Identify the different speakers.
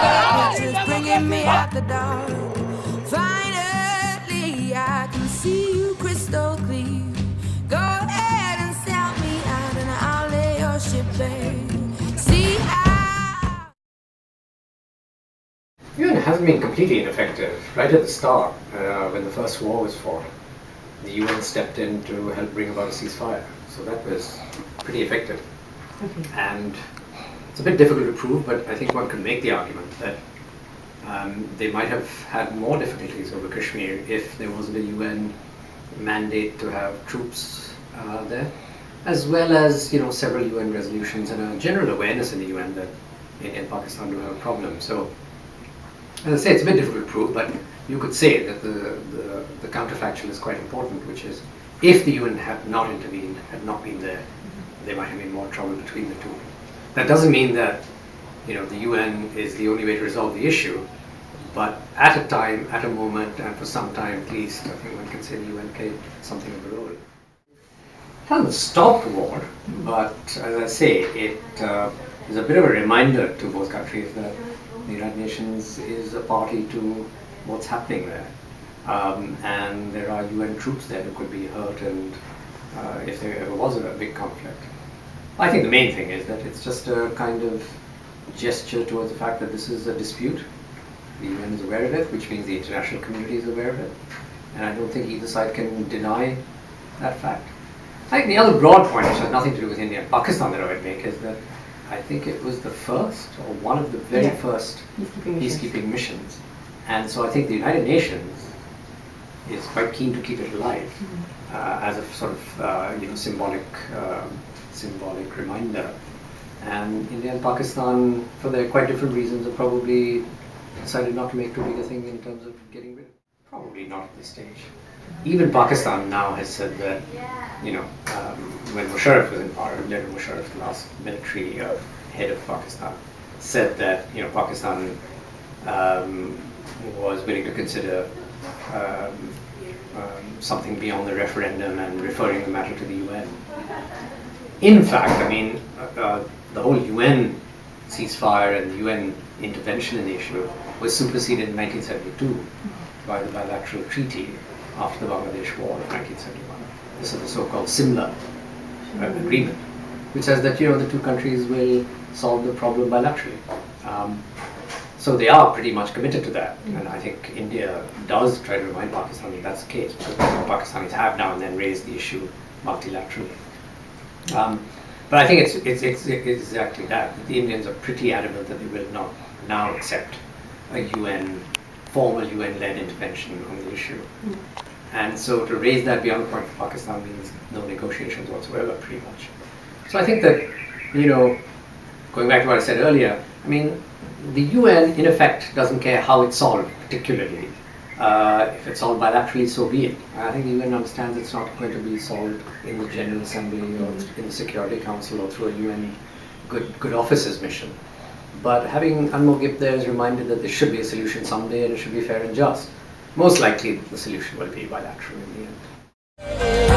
Speaker 1: Pictures bringing me out the dark. Finally, I can see you crystal clear. Go ahead and sell me out, and I'll lay your ship bare. See how
Speaker 2: UN hasn't been completely ineffective. Right at the start, when the first war was fought, the UN stepped in to help bring about a ceasefire. So that was pretty effective. And it's a bit difficult to prove, but I think one could make the argument that they might have had more difficulties over Kashmir if there wasn't a UN mandate to have troops there, as well as several UN resolutions and a general awareness in the UN that India and Pakistan do have a problem. So, as I say, it's a bit difficult to prove, but you could say that the counterfactual is quite important, which is if the UN had not intervened, had not been there, there might have been more trouble between the two. That doesn't mean that the UN is the only way to resolve the issue, but at a time, at a moment, and for some time at least, I think one can say the UN played something of a role. It hasn't stopped war, but as I say, it is a bit of a reminder to both countries that the United Nations is a party to what's happening there. And there are UN troops there who could be hurt, and if there ever was a big conflict. I think the main thing is that it's just a kind of gesture towards the fact that this is a dispute. The UN is aware of it, which means the international community is aware of it. And I don't think either side can deny that fact. I think the other broad point, which has nothing to do with India and Pakistan, that I would make is that I think it was the first, or one of the very first peacekeeping missions. And so I think the United Nations is quite keen to keep it alive as a sort of symbolic reminder. And India and Pakistan, for their quite different reasons, have probably decided not to make too big a thing in terms of getting rid of it. Probably not at this stage. Even Pakistan now has said that, when Musharraf was in power, General Musharraf, the last military head of Pakistan, said that Pakistan was willing to consider something beyond the referendum and referring the matter to the UN. In fact, the whole UN ceasefire and the UN intervention in the issue was superseded in 1972 by the bilateral treaty after the Bangladesh War of 1971. This is the so-called Simla agreement, which says that the two countries will solve the problem bilaterally. So they are pretty much committed to that, and I think India does try to remind Pakistan that that's the case, because Pakistanis have now and then raised the issue multilaterally. But I think it's exactly that. The Indians are pretty adamant that they will not now accept a formal UN-led intervention on the issue. And so to raise that beyond the point for Pakistan means no negotiations whatsoever, pretty much. So I think that, going back to what I said earlier, the UN, in effect, doesn't care how it's solved, particularly. If it's solved bilaterally, so be it. I think the UN understands it's not going to be solved in the General Assembly or in the Security Council or through a UN good officers mission. But having Anmol there is reminded that there should be a solution someday and it should be fair and just. Most likely the solution will be bilateral in the end.